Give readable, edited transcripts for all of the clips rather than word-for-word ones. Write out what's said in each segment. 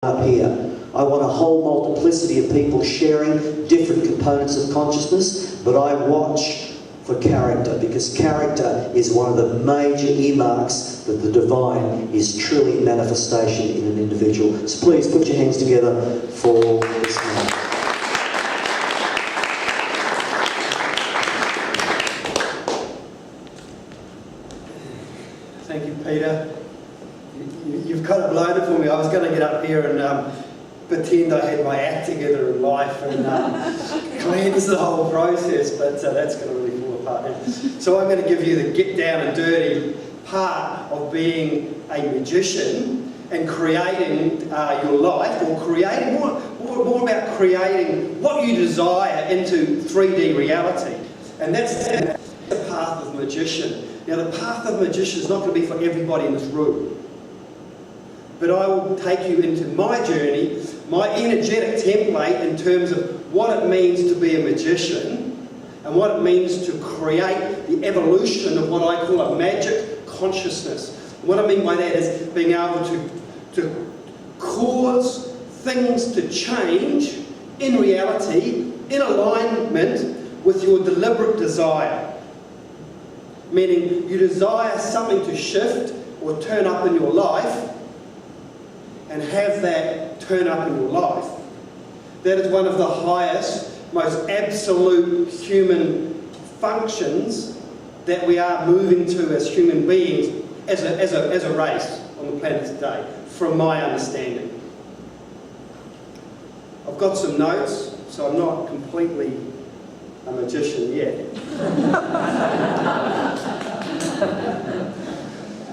up here. I want a whole multiplicity of people sharing different components of consciousness, but I watch for character, because character is one of the major earmarks that the divine is truly manifestation in an individual. So please put your hands together for this man. Thank you, Peter. You've kind of blown it for me. I was going to get up here and pretend I had my act together in life and cleanse the whole process, but that's going to really fall apart now. So I'm going to give you the get down and dirty part of being a magician and creating your life, or creating more about creating what you desire into 3D reality. And that's the path of the magician. Now, the path of the magician is not going to be for everybody in this room. But I will take you into my journey, my energetic template in terms of what it means to be a magician and what it means to create the evolution of what I call a magic consciousness. What I mean by that is being able to cause things to change in reality, in alignment with your deliberate desire. Meaning you desire something to shift or turn up in your life, and have that turn up in your life. That is one of the highest, most absolute human functions that we are moving to as human beings, as a race on the planet today, from my understanding. I've got some notes, so I'm not completely a magician yet.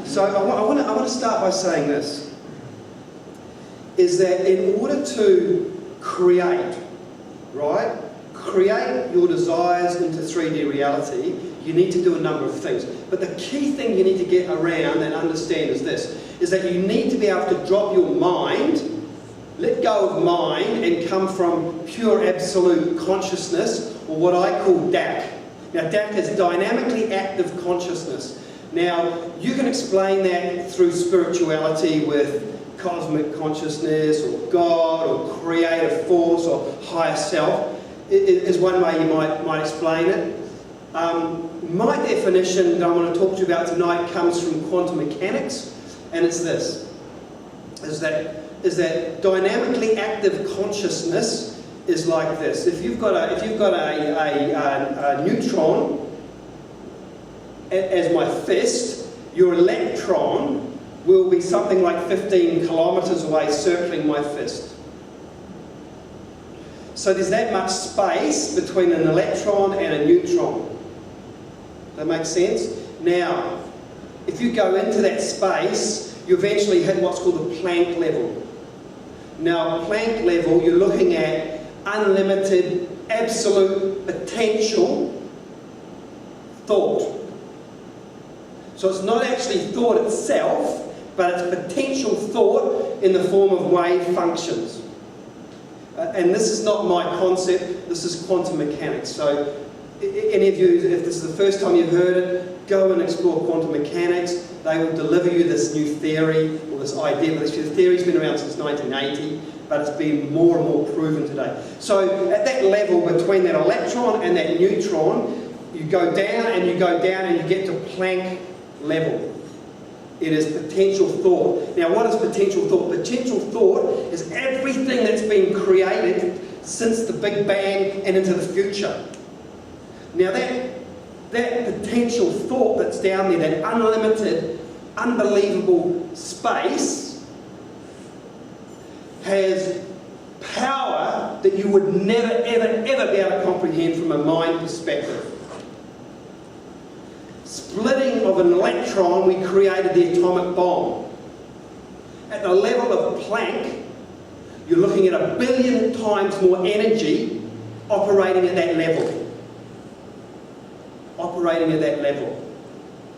So I want to start by saying this, is that in order to create your desires into 3D reality, you need to do a number of things. But the key thing you need to get around and understand is this, is that you need to be able to drop your mind, let go of mind, and come from pure absolute consciousness, or what I call DAC. Now, DAC is dynamically active consciousness. Now, you can explain that through spirituality with cosmic consciousness, or God, or creative force, or higher self, is one way you might explain it. My definition that I want to talk to you about tonight comes from quantum mechanics, and it's this: is that dynamically active consciousness is like this. If you've got a neutron as my fist, your electron will be something like 15 kilometers away, circling my fist. So there's that much space between an electron and a neutron. Does that make sense? Now, if you go into that space, you eventually hit what's called the Planck level. Now, Planck level, you're looking at unlimited, absolute potential thought. So it's not actually thought itself, but it's potential thought in the form of wave functions. And this is not my concept, this is quantum mechanics. So any of you, if this is the first time you've heard it, go and explore quantum mechanics. They will deliver you this new theory, or this idea. The theory's been around since 1980, but it's been more and more proven today. So at that level, between that electron and that neutron, you go down and you go down and you get to Planck level. It is potential thought. Now, what is potential thought? Potential thought is everything that's been created since the Big Bang and into the future. Now, that potential thought that's down there, that unlimited, unbelievable space, has power that you would never, ever, ever be able to comprehend from a mind perspective. Splitting of an electron, we created the atomic bomb. At the level of Planck, you're looking at 1 billion times more energy operating at that level. Operating at that level.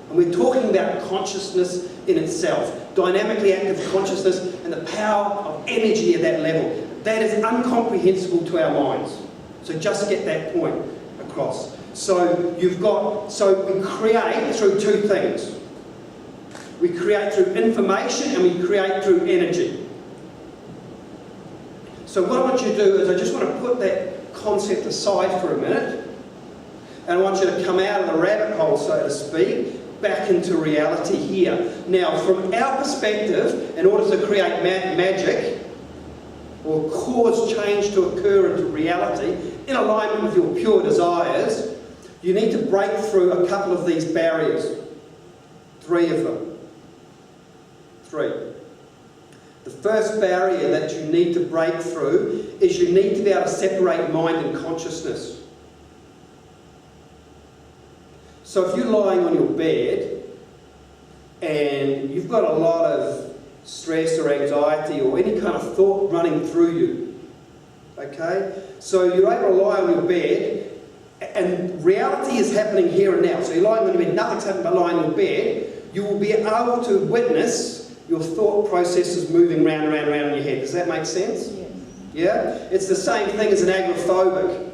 And we're talking about consciousness in itself. Dynamically active consciousness and the power of energy at that level. That is incomprehensible to our minds. So just get that point across. So we create through two things. We create through information and we create through energy. So what I want you to do is I just want to put that concept aside for a minute, and I want you to come out of the rabbit hole, so to speak, back into reality here. Now, from our perspective, in order to create magic, or cause change to occur into reality, in alignment with your pure desires, you need to break through a couple of these barriers. 3 of them. 3. The first barrier that you need to break through is you need to be able to separate mind and consciousness. So if you're lying on your bed and you've got a lot of stress or anxiety or any kind of thought running through you, okay? So you're able to lie on your bed and reality is happening here and now. So you're lying on your bed, nothing's happening but lying on your bed. You will be able to witness your thought processes moving round and round and round in your head. Does that make sense? Yes. Yeah? It's the same thing as an agoraphobic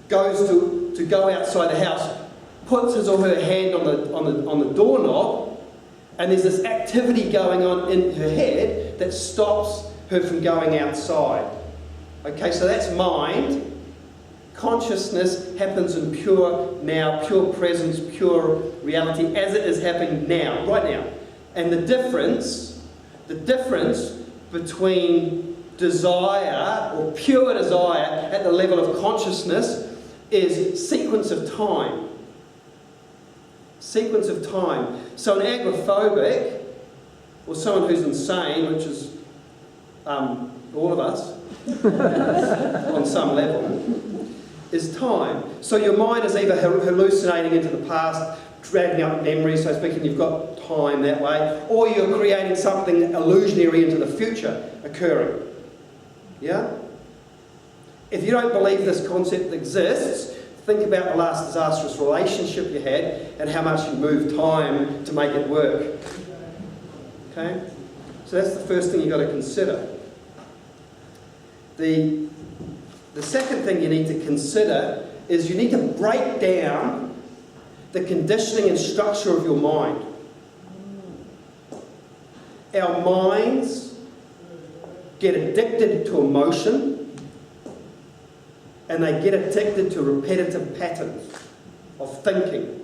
goes to go outside the house, puts his or her hand on the doorknob, and there's this activity going on in her head that stops her from going outside. Okay, so that's mind. Consciousness happens in pure now, pure presence, pure reality, as it is happening now, right now. And the difference between desire, or pure desire, at the level of consciousness, is sequence of time. Sequence of time. So an agoraphobic, or someone who's insane, which is all of us, on some level, is time. So your mind is either hallucinating into the past, dragging up memories, so speaking, you've got time that way, or you're creating something illusionary into the future occurring. Yeah? If you don't believe this concept exists, think about the last disastrous relationship you had and how much you moved time to make it work. Okay? So that's the first thing you've got to consider. The second thing you need to consider is you need to break down the conditioning and structure of your mind. Our minds get addicted to emotion, and they get addicted to repetitive patterns of thinking.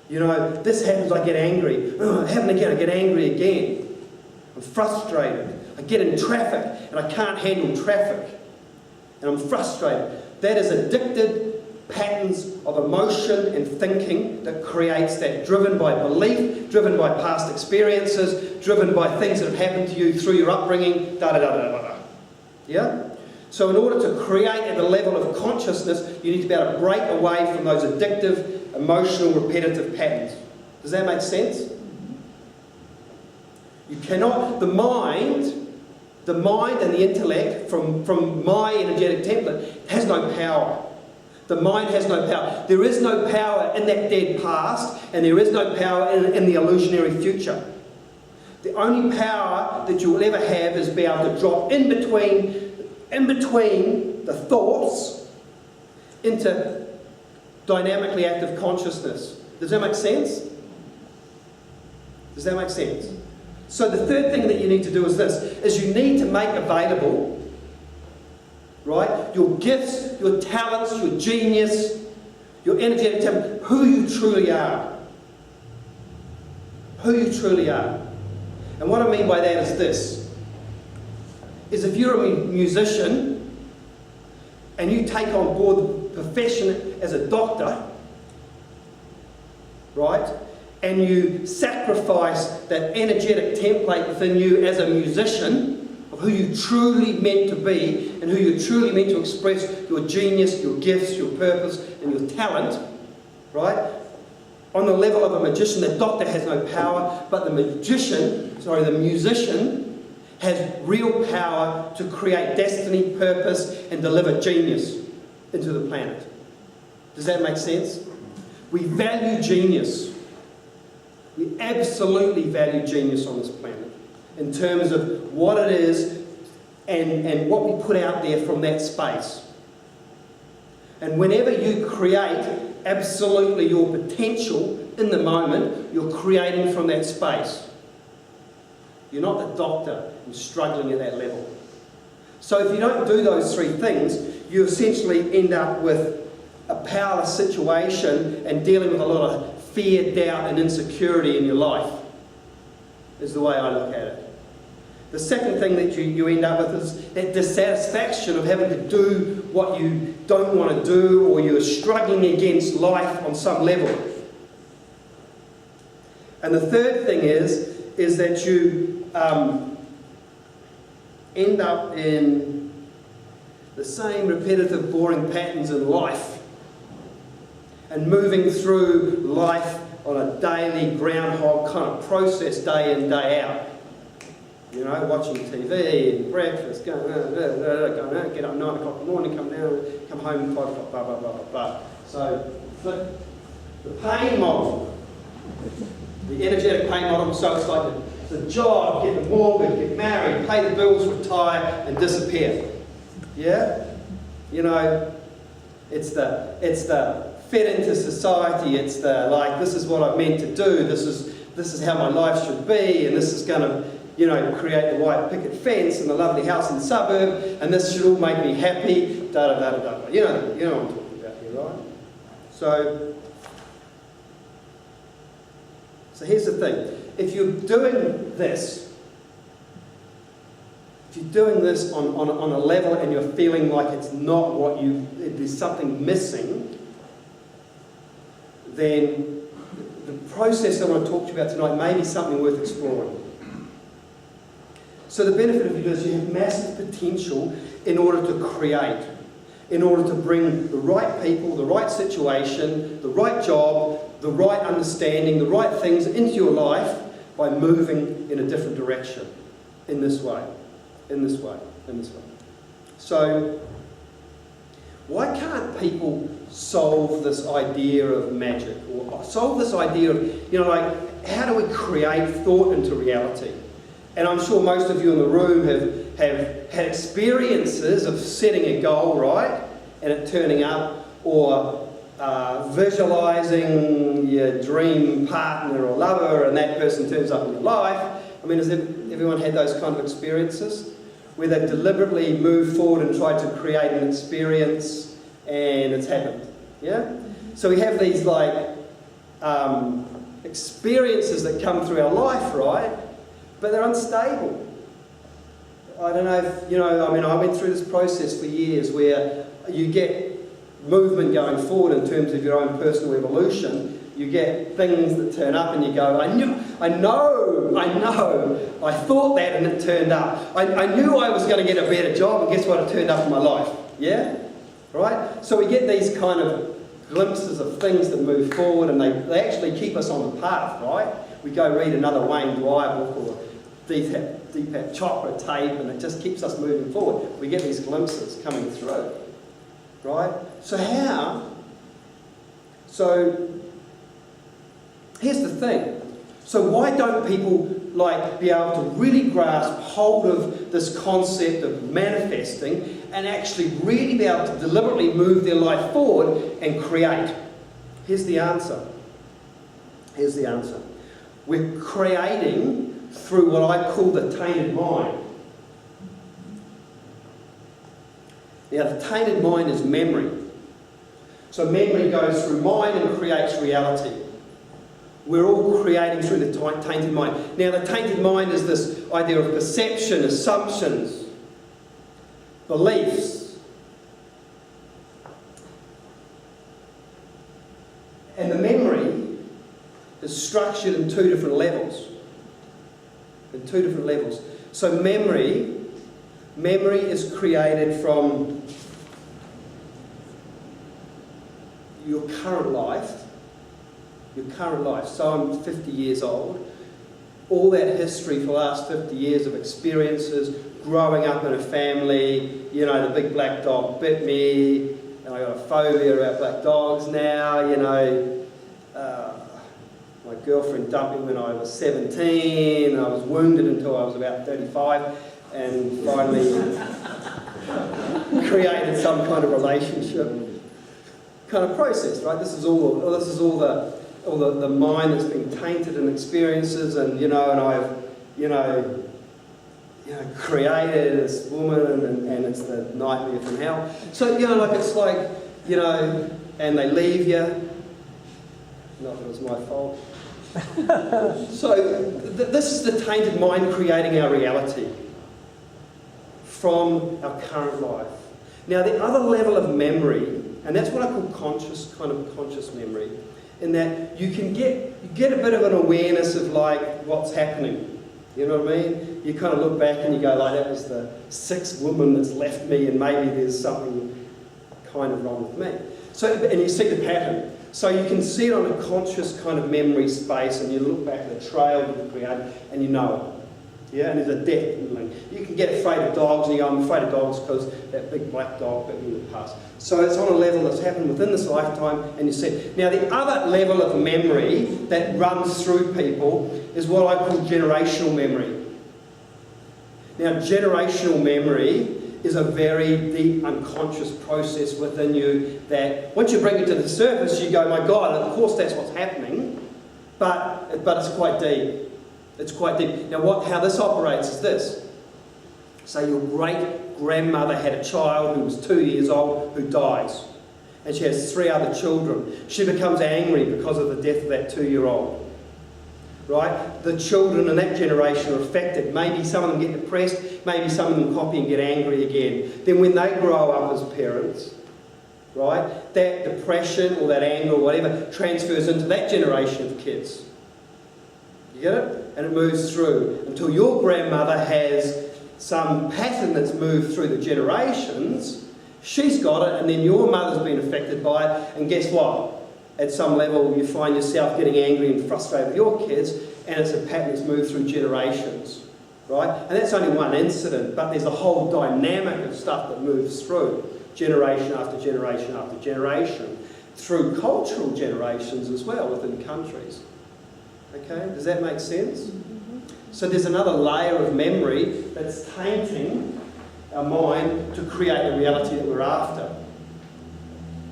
You know, this happens, I get angry. Oh, it happened again, I get angry again. I'm frustrated. I get in traffic and I can't handle traffic. And I'm frustrated. That is addicted patterns of emotion and thinking that creates that, driven by belief, driven by past experiences, driven by things that have happened to you through your upbringing, da-da-da-da-da-da. Yeah? So in order to create at the level of consciousness, you need to be able to break away from those addictive, emotional, repetitive patterns. Does that make sense? You cannot, the mind and the intellect, from my energetic template, has no power. The mind has no power. There is no power in that dead past, and there is no power in the illusionary future. The only power that you will ever have is be able to drop in between the thoughts into dynamically active consciousness. Does that make sense? Does that make sense? So the third thing that you need to do is this, is you need to make available, right, your gifts, your talents, your genius, your energetic talent, who you truly are. Who you truly are. And what I mean by that is this, is if you're a musician and you take on board the profession as a doctor, right, and you sacrifice that energetic template within you as a musician of who you truly meant to be and who you truly meant to express your genius, your gifts, your purpose, and your talent, right? On the level of a magician, the doctor has no power, but the musician has real power to create destiny, purpose, and deliver genius into the planet. Does that make sense? We value genius. We absolutely value genius on this planet in terms of what it is and what we put out there from that space. And whenever you create absolutely your potential in the moment, you're creating from that space. You're not the doctor who's struggling at that level. So if you don't do those three things, you essentially end up with a powerless situation and dealing with a lot of fear, doubt and insecurity in your life, is the way I look at it. The second thing that you end up with is that dissatisfaction of having to do what you don't want to do, or you're struggling against life on some level. And the third thing is that you end up in the same repetitive, boring patterns in life and moving through life on a daily groundhog kind of process, day in, day out. You know, watching TV, and breakfast, going out, get up 9 o'clock in the morning, come down, come home at 5 o'clock, blah, blah, blah, blah, blah. So, the pain model, the energetic pain model, so it's like the job, get the mortgage, get married, pay the bills, retire, and disappear. Yeah? You know, it's the fit into society, it's the, like, this is what I'm meant to do, this is how my life should be, and this is going to, you know, create the white picket fence and the lovely house in the suburb, and this should all make me happy, da-da-da-da-da. You know what I'm talking about here, right? So here's the thing. If you're doing this, on a level and you're feeling like it's not what there's something missing, then the process I want to talk to you about tonight may be something worth exploring. So the benefit of it is you have massive potential in order to create, in order to bring the right people, the right situation, the right job, the right understanding, the right things into your life by moving in a different direction, in this way, in this way, in this way. So why can't people solve this idea of magic, or solve this idea of, you know, like, how do we create thought into reality? And I'm sure most of you in the room have had experiences of setting a goal, right, and it turning up, or visualising your dream partner or lover and that person turns up in your life. I mean, has everyone had those kind of experiences where they've deliberately moved forward and tried to create an experience and it's happened? Yeah? So we have these like experiences that come through our life, right? But they're unstable. I don't know if, you know, I mean, I went through this process for years where you get movement going forward in terms of your own personal evolution. You get things that turn up and you go, I know, I thought that and it turned up. I knew I was going to get a better job, and guess what? It turned up in my life. Yeah? Right? So we get these kind of glimpses of things that move forward, and they actually keep us on the path, right? We go read another Wayne Dwyer book or Deepak Chopra tape, and it just keeps us moving forward. We get these glimpses coming through, right? So here's the thing. So why don't people like be able to really grasp hold of this concept of manifesting and actually really be able to deliberately move their life forward and create? Here's the answer. Here's the answer. We're creating through what I call the tainted mind. Now, the tainted mind is memory. So memory goes through mind and creates reality. We're all creating through the tainted mind. Now, the tainted mind is this idea of perception, assumptions, beliefs. And the memory is structured in two different levels. In two different levels. So memory is created from your current life. Your current life. So I'm 50 years old. All that history for the last 50 years of experiences, growing up in a family, you know, the big black dog bit me, and I got a phobia about black dogs now, you know. My girlfriend dumped me when I was 17, and I was wounded until I was about 35, and finally created some kind of relationship kind of process, right? This is all the mind that's been tainted in experiences, and I've created this woman and it's the nightmare from hell. So, it's like, and they leave you. Not that it was my fault. So, this is the tainted mind creating our reality from our current life. Now, the other level of memory, and that's what I call conscious memory, in that you get a bit of an awareness of like what's happening. You know what I mean? You kind of look back and you go like, that was the sixth woman that's left me, and maybe there's something kind of wrong with me. So, and you see the pattern. So you can see it on a conscious kind of memory space, and you look back at the trail you've created and you know it. Yeah, and there's a depth link. You can get afraid of dogs, and you go, I'm afraid of dogs because that big black dog bit me in the past. So it's on a level that's happened within this lifetime, and you see. Now, the other level of memory that runs through people is what I call generational memory. Now, generational memory is a very deep unconscious process within you that once you bring it to the surface, you go, my God, of course that's what's happening, but it's quite deep. It's quite deep. Now, how this operates is this. Say your great-grandmother had a child who was 2 years old who dies, and she has 3 other children. She becomes angry because of the death of that 2-year-old. Right? The children in that generation are affected. Maybe some of them get depressed, maybe some of them copy and get angry again. Then when they grow up as parents, right, that depression or that anger or whatever transfers into that generation of kids. You get it? And it moves through until your grandmother has some pattern that's moved through the generations. She's got it, and then your mother's been affected by it, and guess what? At some level, you find yourself getting angry and frustrated with your kids, and it's a pattern that's moved through generations, right? And that's only one incident, but there's a whole dynamic of stuff that moves through generation after generation after generation, through cultural generations as well within countries. Okay, does that make sense? Mm-hmm. So there's another layer of memory that's tainting our mind to create the reality that we're after.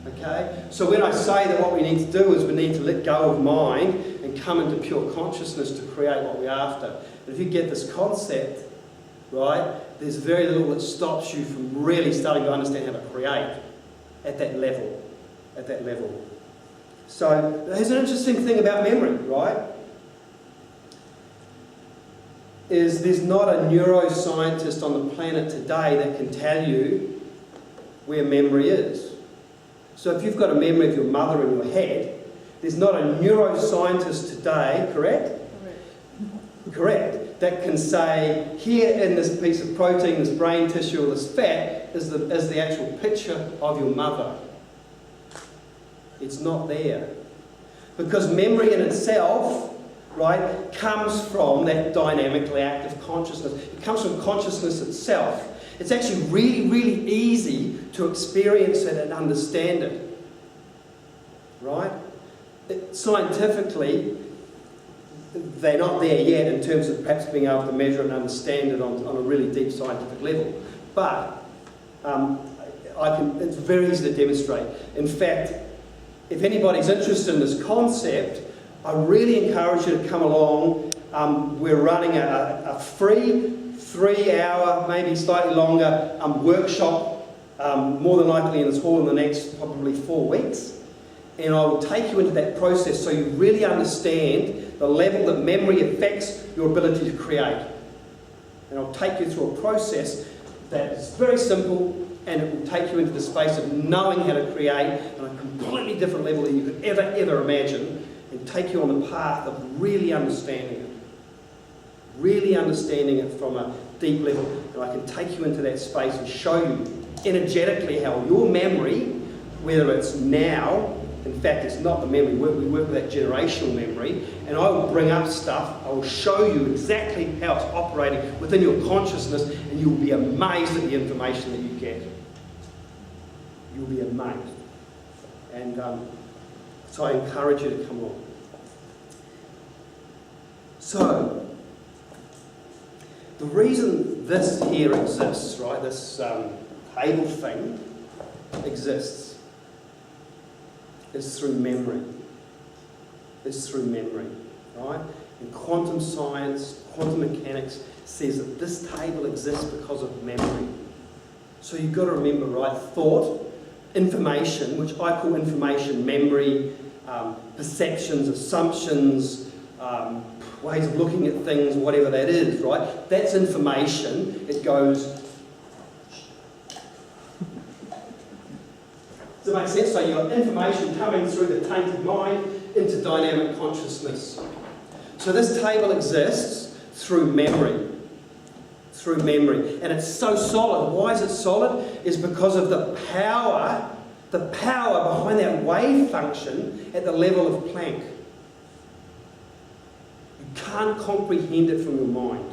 Okay? So when I say that what we need to do is we need to let go of mind and come into pure consciousness to create what we're after. And if you get this concept, right, there's very little that stops you from really starting to understand how to create at that level. At that level. So there's an interesting thing about memory, right? Is there's not a neuroscientist on the planet today that can tell you where memory is. So if you've got a memory of your mother in your head, there's not a neuroscientist today, correct? Correct. That can say, here in this piece of protein, this brain tissue, or this fat, is the actual picture of your mother. It's not there. Because memory in itself, right, comes from that dynamically active consciousness. It comes from consciousness itself. It's actually really, really easy to experience it and understand it. Right? Scientifically, they're not there yet in terms of perhaps being able to measure and understand it on a really deep scientific level. But it's very easy to demonstrate. In fact, if anybody's interested in this concept, I really encourage you to come along. We're running a free 3-hour, maybe slightly longer workshop, more than likely in this hall in the next probably 4 weeks. And I will take you into that process so you really understand the level that memory affects your ability to create. And I'll take you through a process that is very simple, and it will take you into the space of knowing how to create on a completely different level than you could ever imagine, and take you on the path of really understanding it. Really understanding it from a deep level. And I can take you into that space and show you energetically how your memory, whether it's now, in fact it's not the memory, we work with that generational memory, and I will bring up stuff, I will show you exactly how it's operating within your consciousness, and you will be amazed at the information that you get. You'll be amazed. And so I encourage you to come on. So, the reason this here exists, right, this table thing exists, is through memory. It's through memory, right? And quantum science, quantum mechanics says that this table exists because of memory. So you've got to remember, right? Thought, information, which I call information, memory, perceptions, assumptions, ways of looking at things, whatever that is, right? That's information. It goes... Does it make sense? So you've got information coming through the tainted mind into dynamic consciousness. So this table exists through memory. Through memory. And it's so solid. Why is it solid? Is because of the power behind that wave function at the level of Planck. You can't comprehend it from your mind.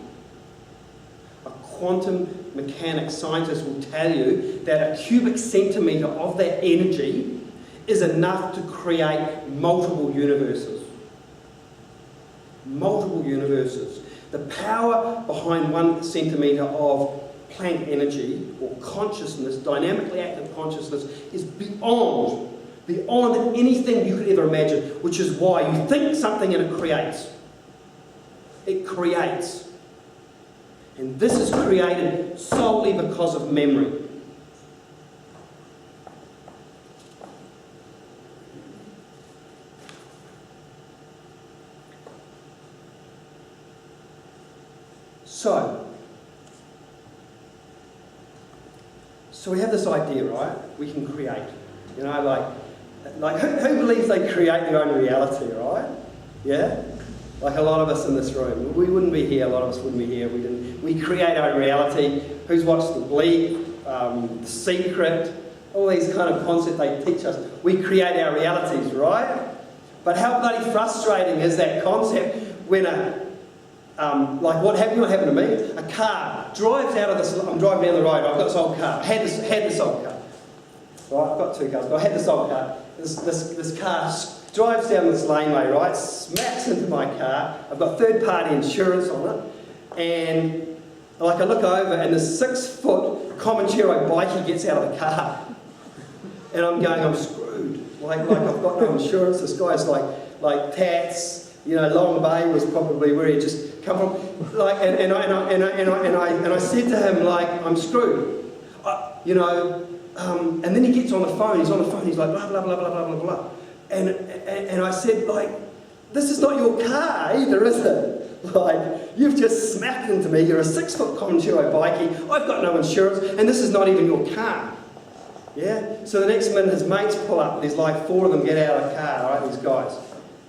A quantum mechanics scientist will tell you that a cubic centimetre of that energy is enough to create multiple universes. Multiple universes. The power behind 1 centimetre of Planck energy, or consciousness, dynamically active consciousness, is beyond anything you could ever imagine, which is why you think something and it creates. It creates. And this is created solely because of memory. So we have this idea, right? We can create. You know, like who believes they create their own reality, right? Yeah? Like a lot of us in this room. We wouldn't be here, a lot of us wouldn't be here. We create our own reality. Who's watched The Bleak, The Secret, all these kind of concepts they teach us. We create our realities, right? But how bloody frustrating is that concept when like what happened to me? A car drives out of this. I'm driving down the road. I've got this old car. I had this old car. Right, I've got 2 cars, but I had this old car. This car drives down this laneway, right? Smacks into my car. I've got third-party insurance on it, and like I look over, and this 6-foot Comanchero bikie gets out of the car, and I'm going, I'm screwed. Like I've got no insurance. This guy's like tats. You know, Long Bay was probably where he just come from. Like, and I said to him, like, I'm screwed. You know, and then he gets on the phone. He's on the phone. He's like, blah blah blah blah blah blah blah. And I said, like, this is not your car either, is it? Like, you've just smacked into me. You're a 6-foot Comanchero bikie. I've got no insurance, and this is not even your car. Yeah. So the next minute, his mates pull up. There's like 4 of them get out of the car. Right, these guys.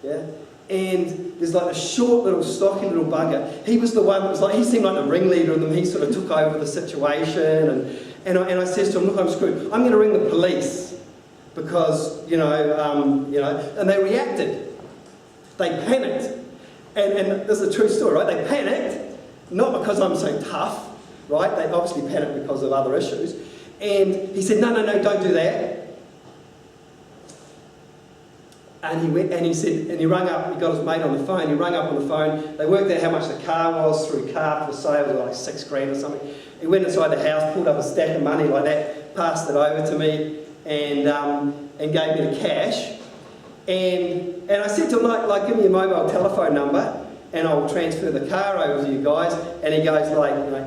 Yeah. And there's like a short little stocky little bugger. He was the one that was like, he seemed like the ringleader of them. He sort of took over the situation. And I says to him, look, I'm screwed. I'm going to ring the police because, you know, and they reacted. They panicked. And this is a true story, right? They panicked, not because I'm so tough, right? They obviously panicked because of other issues. And he said, no, don't do that. And he went, and he said, and he rang up, he got his mate on the phone, he rang up on the phone, they worked out how much the car was through car for sale, it was like $6 grand or something. He went inside the house, pulled up a stack of money like that, passed it over to me, and gave me the cash. And I said to him, like, give me your mobile telephone number, and I'll transfer the car over to you guys. And he goes like, you know,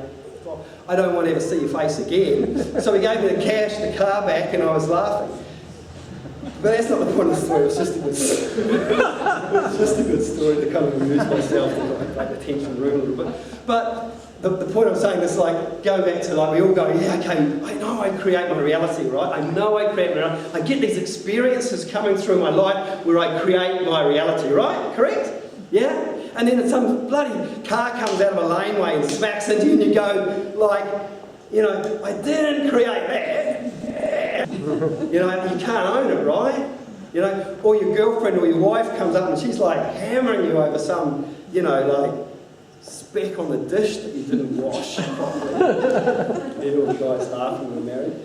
I don't want to ever see your face again. So he gave me the cash, the car back, and I was laughing. But that's not the point of the story, it's just a good story. It's just a good story to kind of amuse myself and like the tension room a little bit. But the point I'm saying is like, going back to like, we all go, yeah, okay, I know I create my reality, right? I know I create my reality. I get these experiences coming through my life where I create my reality, right? Correct? Yeah? And then some bloody car comes out of a laneway and smacks into you and you go like, you know, I didn't create that. You know, you can't own it, right? You know, or your girlfriend or your wife comes up and she's like hammering you over some, you know, like speck on the dish that you didn't wash properly. Then all the guys laughing when they're married.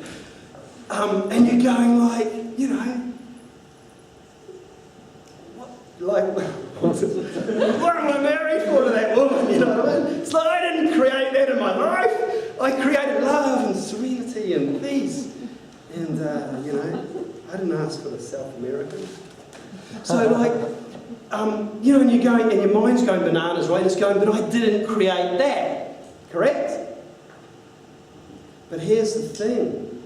And you're going like, you know, what am I married for to that woman? You know what I mean? It's like I didn't create that in my life. I created love and serenity and peace. And, you know, I didn't ask for the South American. So, like, you know, and you're going, and your mind's going bananas, right? It's going, but I didn't create that. Correct? But here's the thing.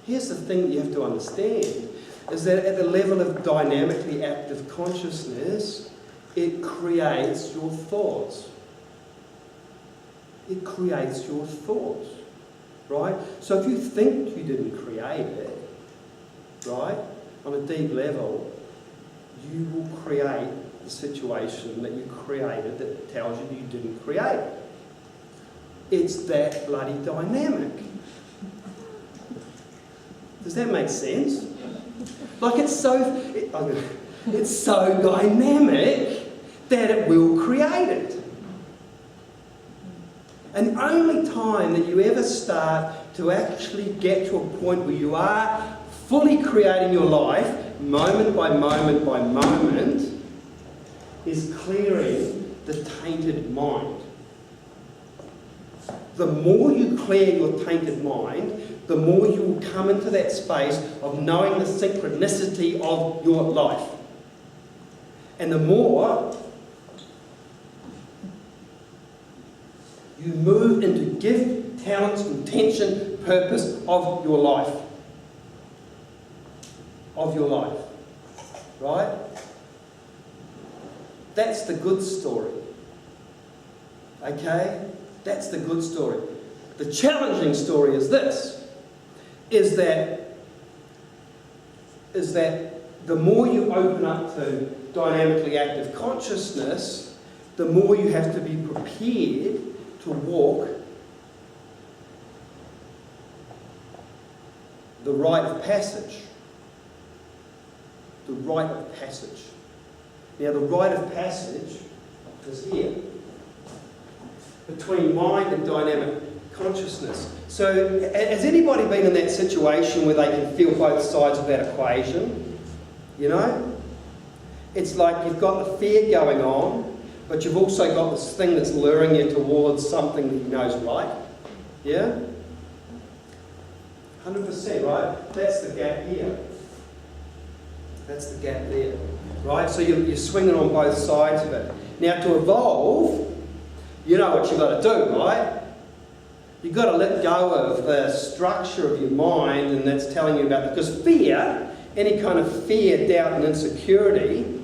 Here's the thing that you have to understand, is that at the level of dynamically active consciousness, it creates your thoughts. It creates your thoughts, right? So if you think you didn't create it, right, on a deep level, you will create the situation that you created that tells you you didn't create it. It's that bloody dynamic. Does that make sense? Like it's so dynamic that it will create it. And the only time that you ever start to actually get to a point where you are fully creating your life, moment by moment by moment, is clearing the tainted mind. The more you clear your tainted mind, the more you will come into that space of knowing the synchronicity of your life. And the more you move into gift, talents, intention, purpose of your life. Of your life. Right? That's the good story. Okay? That's the good story. The challenging story is this, is that the more you open up to dynamically active consciousness, the more you have to be prepared to walk the rite of passage. The rite of passage. Now the rite of passage is here, between mind and dynamic consciousness. So has anybody been in that situation where they can feel both sides of that equation? You know? It's like you've got the fear going on, but you've also got this thing that's luring you towards something that you know is right. Yeah? 100%, right? That's the gap here. That's the gap there. Right? So you're swinging on both sides of it. Now to evolve, you know what you've got to do, right? You've got to let go of the structure of your mind, and that's telling you about, because fear, any kind of fear, doubt and insecurity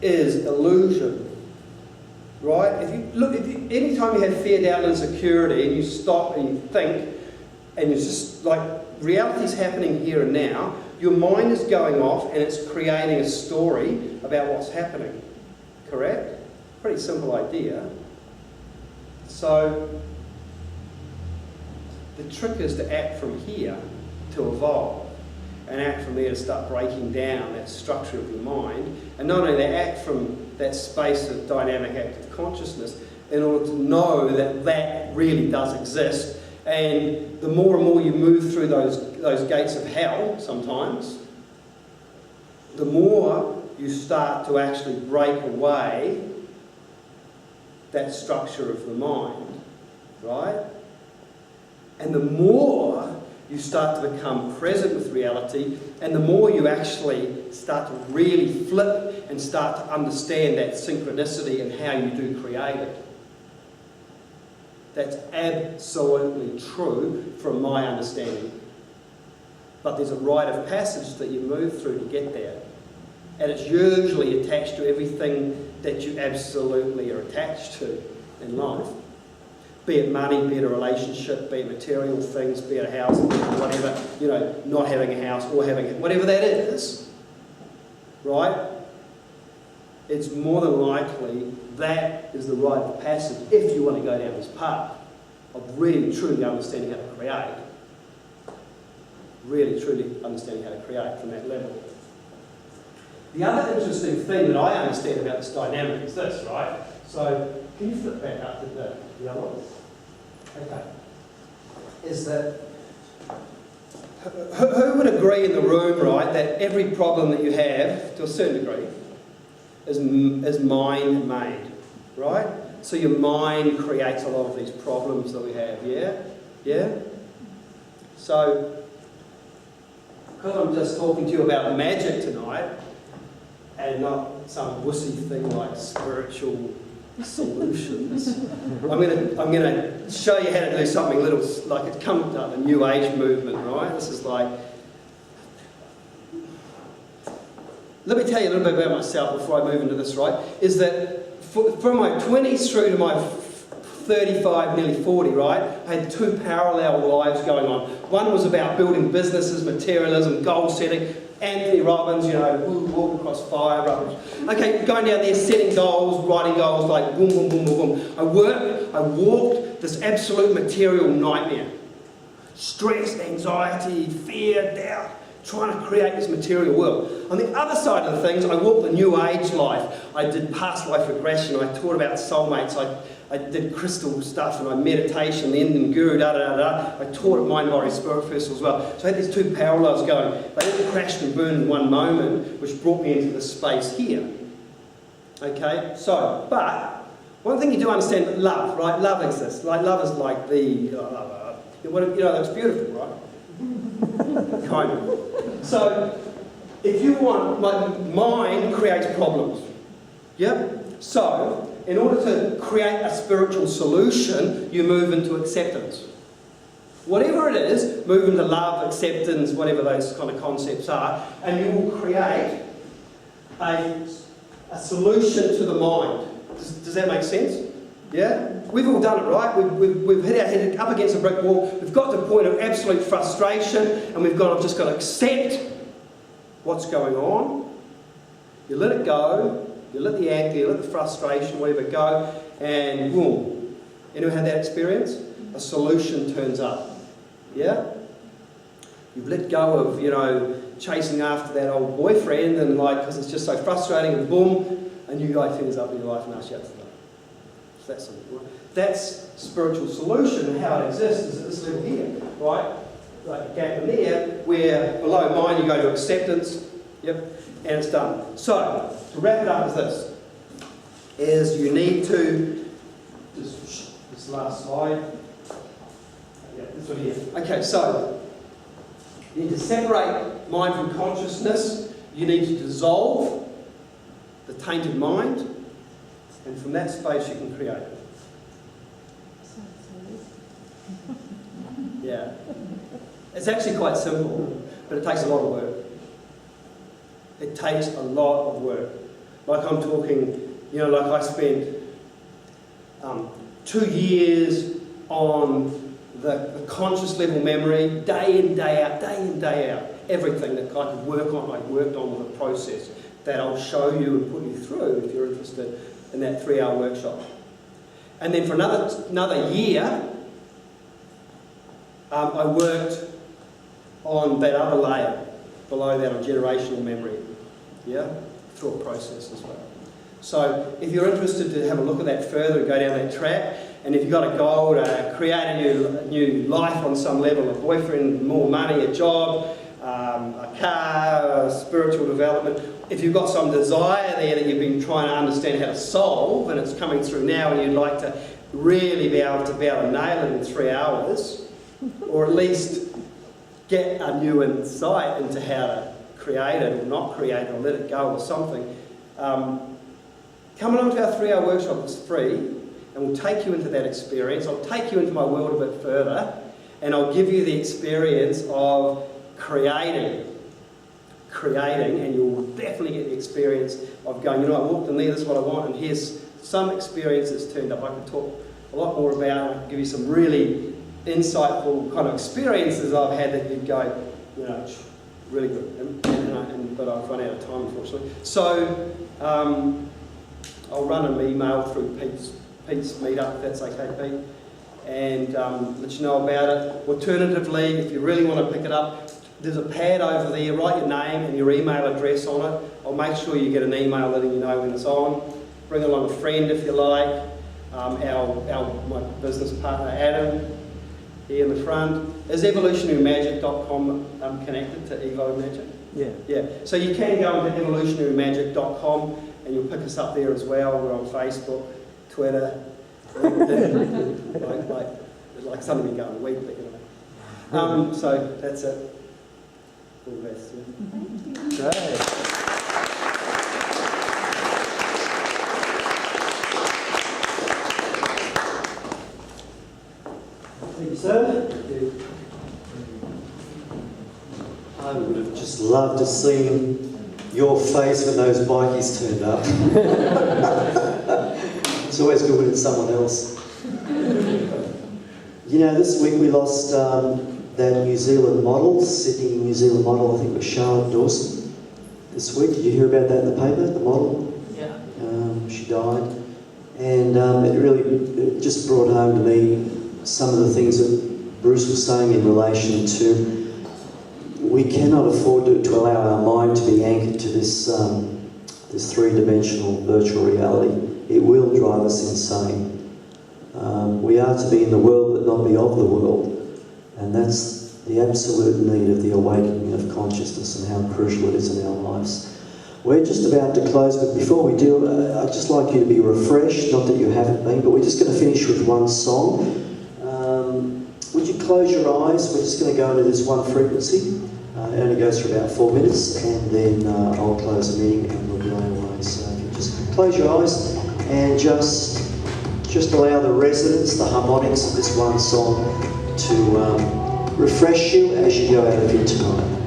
is illusion. Right? Anytime you have fear, doubt and insecurity and you stop and you think, and it's just like reality's happening here and now, your mind is going off and it's creating a story about what's happening. Correct? Pretty simple idea. So the trick is to act from here to evolve, and act from there to start breaking down that structure of your mind, and not only act from that space of dynamic active consciousness in order to know that that really does exist. And the more and more you move through those gates of hell sometimes, the more you start to actually break away that structure of the mind, right? And the more you start to become present with reality, and the more you actually start to really flip and start to understand that synchronicity and how you do create it. That's absolutely true from my understanding. But there's a rite of passage that you move through to get there. And it's usually attached to everything that you absolutely are attached to in life. Be it money, be it a relationship, be it material things, be it a house, whatever, you know, not having a house or having it, whatever that is, right? It's more than likely that is the rite of passage if you want to go down this path of really truly understanding how to create. Really truly understanding how to create from that level. The other interesting thing that I understand about this dynamic is this, right? So, can you flip back up to the other one? Okay. Is that, who would agree in the room, right, that every problem that you have, to a certain degree, is mind-made, right? So your mind creates a lot of these problems that we have, yeah? Yeah? So, because I'm just talking to you about magic tonight, and not some wussy thing like spiritual Solutions. I'm gonna show you how to do something little, like it's come up, a New Age movement, right? This is like, let me tell you a little bit about myself before I move into this, right? Is that from my 20s through to my 35, nearly 40, right? I had two parallel lives going on. One was about building businesses, materialism, goal setting. Anthony Robbins, you know, walking across fire, rubbish. Okay, going down there, setting goals, writing goals, like boom, boom, boom, boom, boom. I walked this absolute material nightmare. Stress, anxiety, fear, doubt, trying to create this material world. On the other side of the things, I walked the New Age life. I did past life regression, I taught about soulmates, I did crystal stuff and I meditation, the Indian guru, I taught at Mind Body Spirit Festival as well. So I had these two parallels going. They all crashed and burned in one moment, which brought me into this space here. Okay, so, but one thing you do understand, love, right? Love exists. Like, love is like the, that's beautiful, right? Kind of. So, if you want, like, mind creates problems. Yep. So, in order to create a spiritual solution, you move into acceptance. Whatever it is, move into love, acceptance, whatever those kind of concepts are, and you will create a solution to the mind. Does that make sense? Yeah? We've all done it, right? We've hit our head up against a brick wall. We've got to a point of absolute frustration, and we've just got to accept what's going on. You let it go. You let the anger, you let the frustration, whatever go, and boom. Anyone had that experience? A solution turns up. Yeah? You've let go of, chasing after that old boyfriend and because it's just so frustrating, and boom, a new guy turns up in your life and asks you out to dinner. So that's simple, right? That's spiritual solution, and how it exists is at this level here, right? Like a gap in there, where below mind you go to acceptance, yep, and it's done. So, to wrap it up is this, is you need to, this last slide, yeah, this one here. Okay, so, you need to separate mind from consciousness, you need to dissolve the tainted mind, and from that space you can create it. Yeah. It's actually quite simple, but it takes a lot of work. It takes a lot of work. Like I'm talking, like I spent 2 years on the conscious level memory, day in, day out. Everything that I could work on, I worked on with a process that I'll show you and put you through if you're interested in that 3-hour workshop. And then for another year, I worked on that other layer below that on generational memory, yeah, through a process as well. So if you're interested to have a look at that further, go down that track, and if you've got a goal to create a new life on some level, a boyfriend, more money, a job, a car, spiritual development, if you've got some desire there that you've been trying to understand how to solve, and it's coming through now, and you'd like to really be able to nail it in 3 hours, or at least get a new insight into how to create it or not create it or let it go or something, come along to our 3-hour workshop. It's free, and we'll take you into that experience. I'll take you into my world a bit further, and I'll give you the experience of creating, and you'll definitely get the experience of going, I walked in there, this is what I want, and here's some experiences turned up. I could talk a lot more about it. I could give you some really insightful kind of experiences I've had that you'd go, really good. But I've run out of time, unfortunately. So I'll run an email through Pete's meetup, if that's okay, Pete, and let you know about it. Alternatively, if you really want to pick it up, there's a pad over there. Write your name and your email address on it. I'll make sure you get an email letting you know when it's on. Bring along a friend if you like. My business partner Adam, here in the front. Is evolutionarymagic.com connected to Evo Magic? Yeah. So you can go into evolutionarymagic.com and you'll pick us up there as well. We're on Facebook, Twitter, LinkedIn, like some of you go on a week, but so that's it. All the best. Yeah. Great. I would have just loved to see your face when those bikies turned up. It's always good when it's someone else. You know, this week we lost that New Zealand model, Sydney New Zealand model, I think it was Charlotte Dawson. This week, did you hear about that in the paper, the model? Yeah. She died. And it just brought home to me some of the things that Bruce was saying in relation to we cannot afford to allow our mind to be anchored to this three-dimensional virtual reality. It will drive us insane. We are to be in the world but not be of the world. And that's the absolute need of the awakening of consciousness and how crucial it is in our lives. We're just about to close, but before we do, I'd just like you to be refreshed, not that you haven't been, but we're just going to finish with one song. Would you close your eyes? We're just going to go into this one frequency. It only goes for about 4 minutes, and then I'll close the meeting and we'll go away. So if you just close your eyes and just allow the resonance, the harmonics of this one song to refresh you as you go out of here tonight.